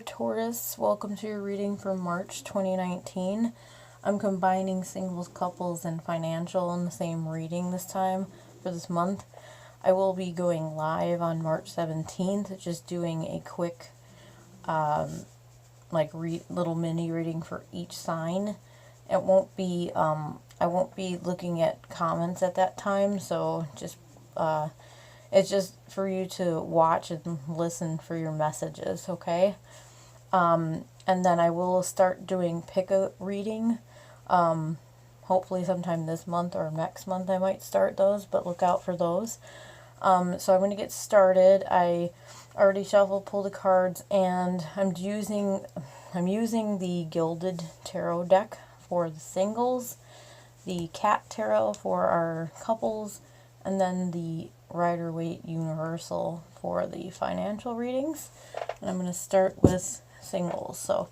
Taurus, welcome to your reading for March 2019. I'm combining singles, couples, and financial in the same reading this time for this month. I will be going live on March 17th, just doing a quick little mini reading for each sign. It won't be I won't be looking at comments at that time, so just it's just for you to watch and listen for your messages, okay? And then I will start doing pick-a reading. Hopefully sometime this month or next month I might start those, but look out for those. So I'm going to get started. I already pulled the cards, and I'm using the Gilded Tarot deck for the singles, the Cat Tarot for our couples, and then the Rider-Waite Universal for the financial readings. And I'm going to start with singles. So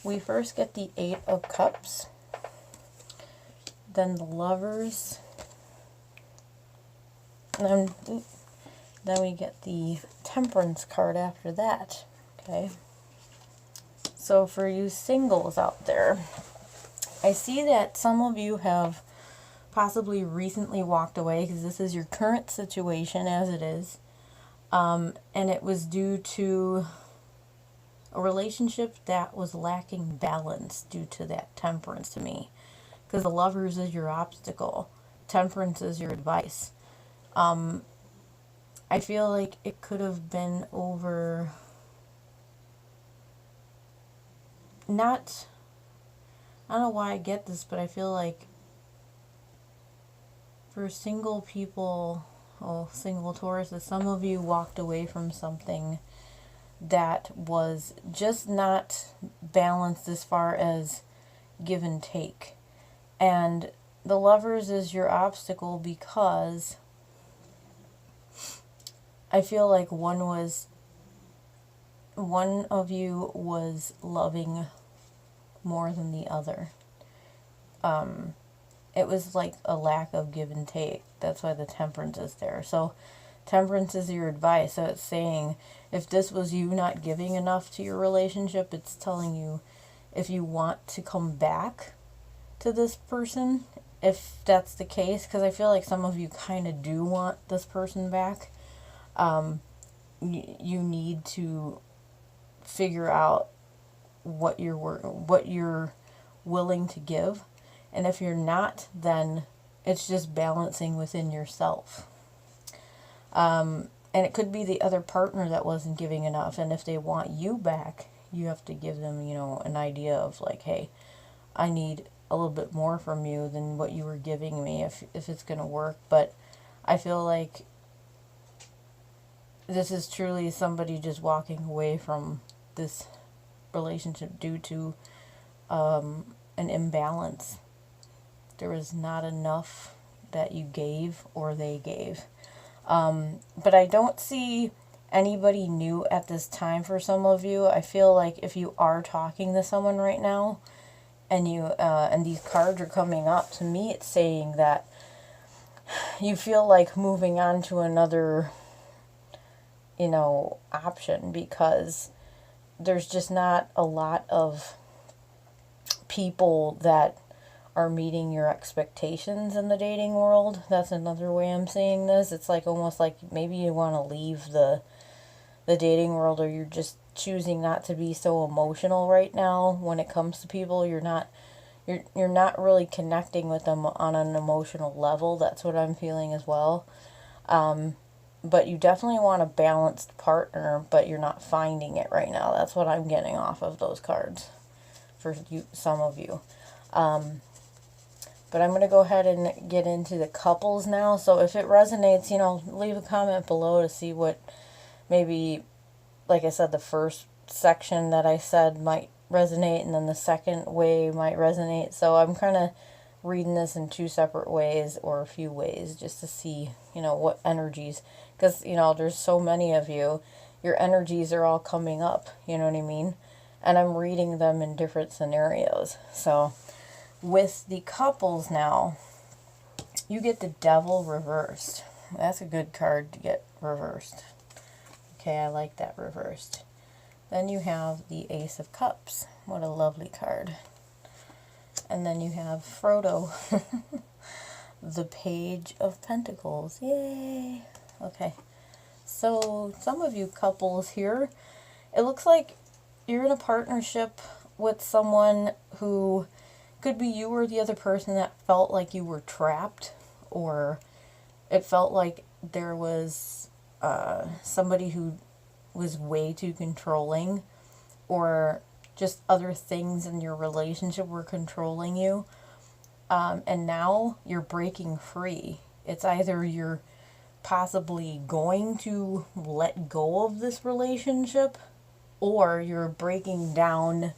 we first get the Eight of Cups, then the Lovers, and then we get the Temperance card after that. Okay. So for you singles out there, I see that some of you have possibly recently walked away because this is your current situation as it is. And it was due to a relationship that was lacking balance due to that Temperance to me. Because the Lovers is your obstacle. Temperance is your advice. I feel like it could have been over... I don't know why I get this, but I feel like for single people, single Tauruses, some of you walked away from something that was just not balanced as far as give and take. And the Lovers is your obstacle because I feel like one of you was loving more than the other. It was like a lack of give and take. That's why the Temperance is there. So Temperance is your advice. So it's saying if this was you not giving enough to your relationship, it's telling you if you want to come back to this person, if that's the case, because I feel like some of you kind of do want this person back. You need to figure out what you're willing to give, and if you're not, then it's just balancing within yourself. And it could be the other partner that wasn't giving enough, and if they want you back, you have to give them, an idea of like, hey, I need a little bit more from you than what you were giving me if it's going to work. But I feel like this is truly somebody just walking away from this relationship due to an imbalance. There was not enough that you gave or they gave. But I don't see anybody new at this time for some of you. I feel like if you are talking to someone right now and and these cards are coming up, to me it's saying that you feel like moving on to another option, because there's just not a lot of people that are meeting your expectations in the dating world. That's another way I'm seeing this. It's like almost like maybe you want to leave the dating world, or you're just choosing not to be so emotional right now when it comes to people. You're not really connecting with them on an emotional level. That's what I'm feeling as well. But you definitely want a balanced partner, but you're not finding it right now. That's what I'm getting off of those cards for you, some of you. But I'm going to go ahead and get into the couples now. So if it resonates, leave a comment below to see what maybe, like I said, the first section that I said might resonate, and then the second way might resonate. So I'm kind of reading this in two separate ways, or a few ways, just to see, what energies, because, there's so many of you, your energies are all coming up, you know what I mean? And I'm reading them in different scenarios. So with the couples now, you get the Devil reversed. That's a good card to get reversed. Okay, I like that reversed. Then you have the Ace of Cups. What a lovely card. And then you have Frodo. The Page of Pentacles. Yay! Okay. So, some of you couples here, it looks like you're in a partnership with someone who could be you or the other person that felt like you were trapped, or it felt like there was somebody who was way too controlling, or just other things in your relationship were controlling you. And now you're breaking free. It's either you're possibly going to let go of this relationship, or you're breaking down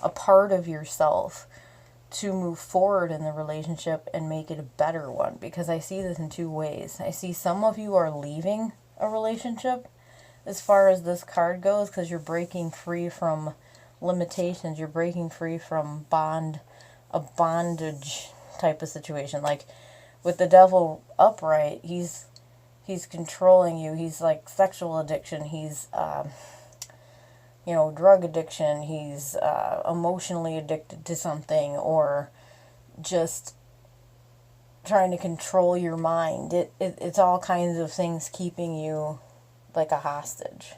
a part of yourself to move forward in the relationship and make it a better one. Because I see this in two ways. I see some of you are leaving a relationship as far as this card goes, because you're breaking free from limitations. You're breaking free from a bondage type of situation. Like with the Devil upright, he's controlling you. He's like sexual addiction. He's drug addiction. He's emotionally addicted to something, or just trying to control your mind. It's all kinds of things keeping you like a hostage.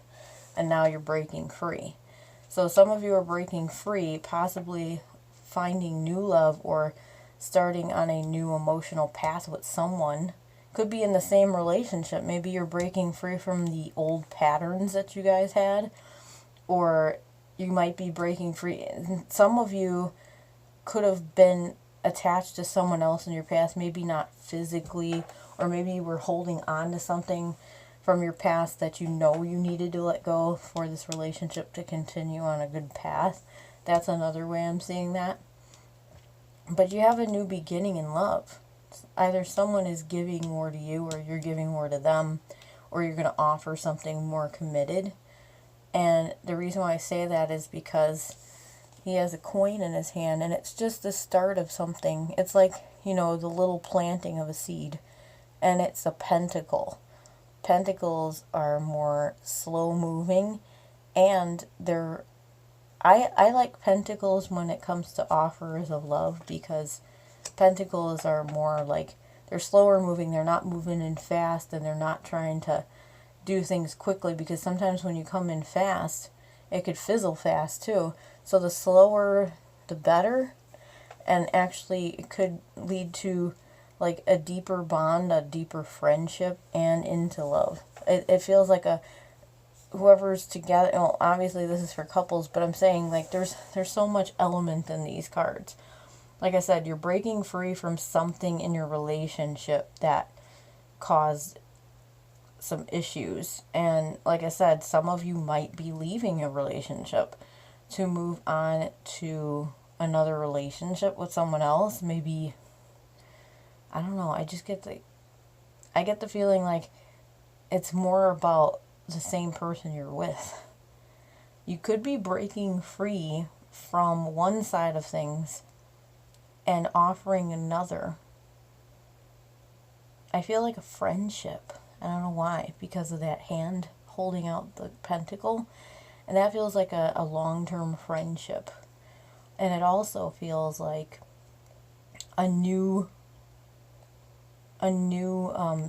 And now you're breaking free. So some of you are breaking free, possibly finding new love or starting on a new emotional path with someone. Could be in the same relationship. Maybe you're breaking free from the old patterns that you guys had, or you might be breaking free. Some of you could have been attached to someone else in your past, maybe not physically, or maybe you were holding on to something from your past that you know you needed to let go for this relationship to continue on a good path. That's another way I'm seeing that. But you have a new beginning in love. Either someone is giving more to you, or you're giving more to them, or you're going to offer something more committed. And the reason why I say that is because he has a coin in his hand, and it's just the start of something. It's like, the little planting of a seed, and it's a pentacle. Pentacles are more slow moving, and I like pentacles when it comes to offers of love, because pentacles are more like, they're slower moving, they're not moving in fast, and they're not trying to do things quickly, because sometimes when you come in fast, it could fizzle fast too. So the slower, the better, and actually it could lead to like a deeper bond, a deeper friendship, and into love. It feels like whoever's together, obviously this is for couples, but I'm saying like there's so much element in these cards. Like I said, you're breaking free from something in your relationship that caused some issues. And like I said, some of you might be leaving a relationship to move on to another relationship with someone else. Maybe, I don't know, I get the feeling like it's more about the same person you're with. You could be breaking free from one side of things and offering another. I feel like a friendship. I don't know why, because of that hand holding out the pentacle. And that feels like a long-term friendship. And it also feels like a new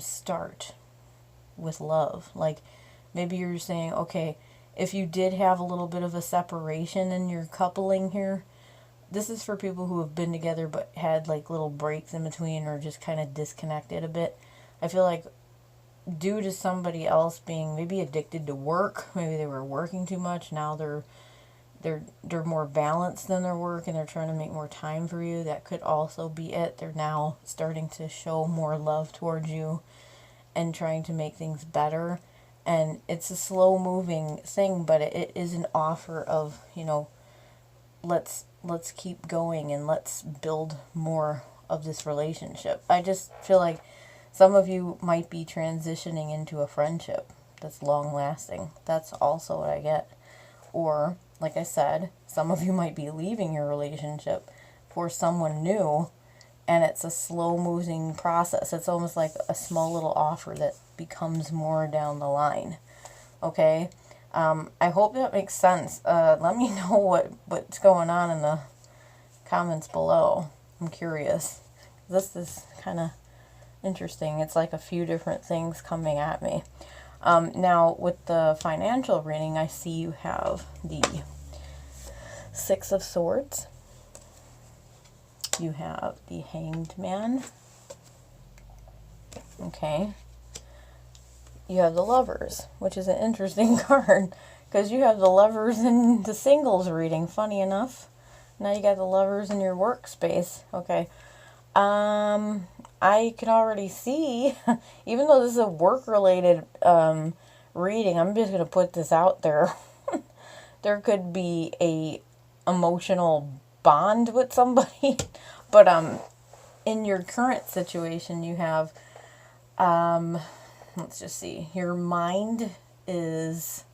start with love. Like maybe you're saying, okay, if you did have a little bit of a separation in your coupling here, this is for people who have been together but had like little breaks in between, or just kind of disconnected a bit. I feel like due to somebody else being maybe addicted to work, maybe they were working too much, now they're more balanced than their work, and they're trying to make more time for you. That could also be it. They're now starting to show more love towards you and trying to make things better. And it's a slow moving thing, but it is an offer of, let's keep going and let's build more of this relationship. I just feel like some of you might be transitioning into a friendship that's long lasting. That's also what I get. Or, like I said, some of you might be leaving your relationship for someone new, and it's a slow moving process. It's almost like a small little offer that becomes more down the line. Okay? I hope that makes sense. Let me know what's going on in the comments below. I'm curious. This is kind of interesting. It's like a few different things coming at me. Now, with the financial reading, I see you have the Six of Swords. You have the Hanged Man. Okay. You have the Lovers, which is an interesting card because you have the Lovers in the singles reading, funny enough. Now you got the Lovers in your workspace. Okay. I can already see, even though this is a work-related reading, I'm just going to put this out there. There could be a emotional bond with somebody. But in your current situation, you have, let's just see, your mind is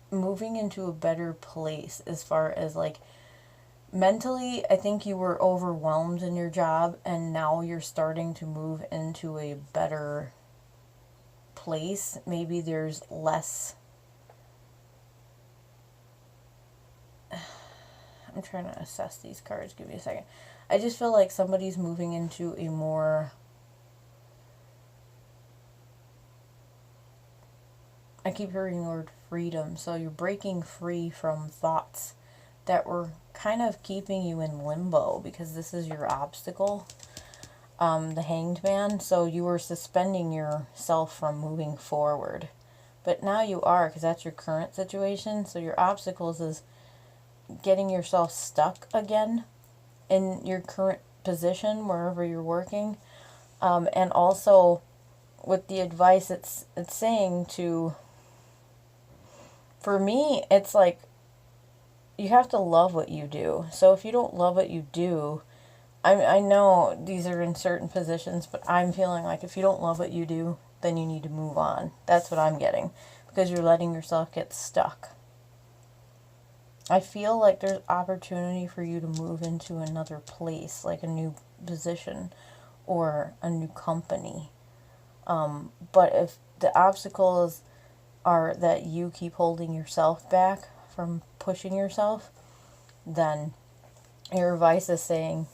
moving into a better place as far as like mentally. I think you were overwhelmed in your job and now you're starting to move into a better place. Maybe there's less, I'm trying to assess these cards, give me a second. I just feel like somebody's moving into a more, I keep hearing the word freedom, so you're breaking free from thoughts that were kind of keeping you in limbo because this is your obstacle, the Hanged Man. So you were suspending yourself from moving forward, but now you are, because that's your current situation. So your obstacles is getting yourself stuck again in your current position wherever you're working, and also with the advice it's saying to, for me, it's like you have to love what you do. So if you don't love what you do, I know these are in certain positions, but I'm feeling like if you don't love what you do, then you need to move on. That's what I'm getting, because you're letting yourself get stuck. I feel like there's opportunity for you to move into another place, like a new position or a new company. But if the obstacles are that you keep holding yourself back from pushing yourself, then your advice is saying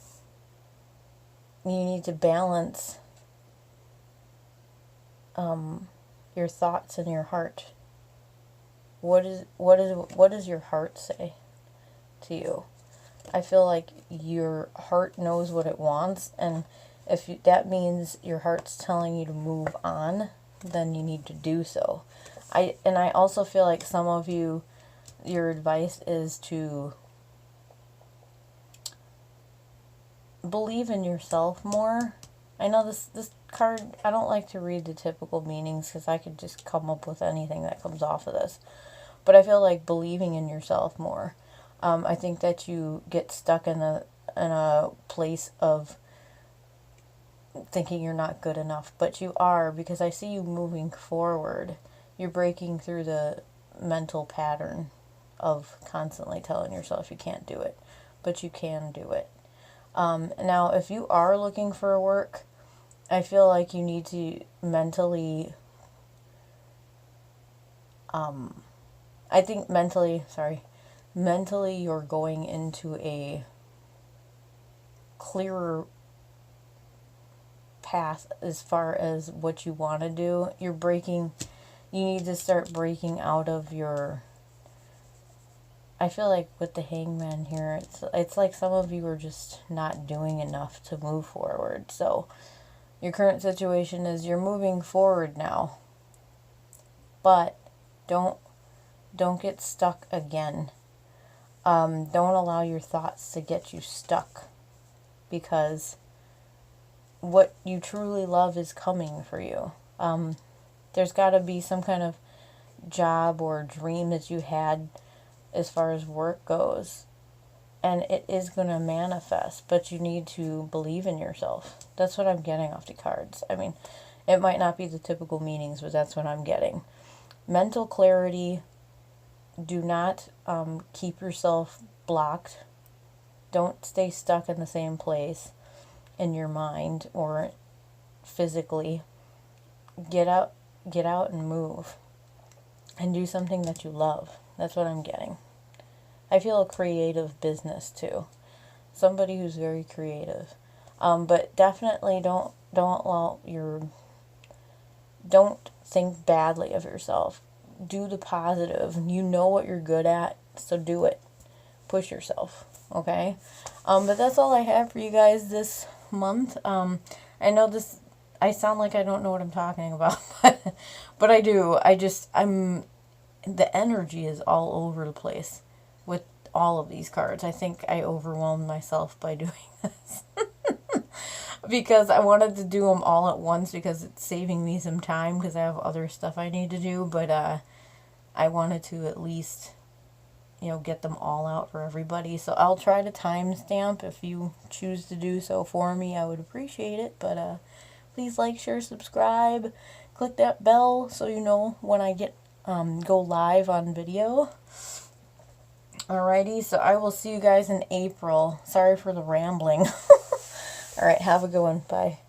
you need to balance your thoughts and your heart. What does your heart say to you? I feel like your heart knows what it wants, and if that means your heart's telling you to move on, then you need to do so. I also feel like some of you, your advice is to believe in yourself more. I know this card, I don't like to read the typical meanings because I could just come up with anything that comes off of this. But I feel like believing in yourself more. I think that you get stuck in a place of thinking you're not good enough, but you are, because I see you moving forward. You're breaking through the mental pattern of constantly telling yourself you can't do it, but you can do it. Now, if you are looking for work, I feel like you need to mentally, I think mentally you're going into a clearer path as far as what you want to do. You need to start breaking out of your, I feel like with the Hangman here, it's like some of you are just not doing enough to move forward. So your current situation is you're moving forward now, but don't get stuck again. Don't allow your thoughts to get you stuck, because what you truly love is coming for you. There's got to be some kind of job or dream that you had as far as work goes, and it is going to manifest, but you need to believe in yourself. That's what I'm getting off the cards. I mean, it might not be the typical meanings, but that's what I'm getting. Mental clarity. Do not keep yourself blocked. Don't stay stuck in the same place in your mind or physically. Get up get out and move and do something that you love. That's what I'm getting. I feel a creative business too. Somebody who's very creative. But definitely don't think badly of yourself. Do the positive. You know what you're good at, so do it. Push yourself, okay? But that's all I have for you guys this month. I know I sound like I don't know what I'm talking about, but I do. The energy is all over the place with all of these cards. I think I overwhelmed myself by doing this. Because I wanted to do them all at once because it's saving me some time because I have other stuff I need to do. But I wanted to at least, get them all out for everybody. So I'll try to timestamp. If you choose to do so for me, I would appreciate it. But please like, share, subscribe. Click that bell so you know when I go live on video. Alrighty, so I will see you guys in April. Sorry for the rambling. Alright, have a good one. Bye.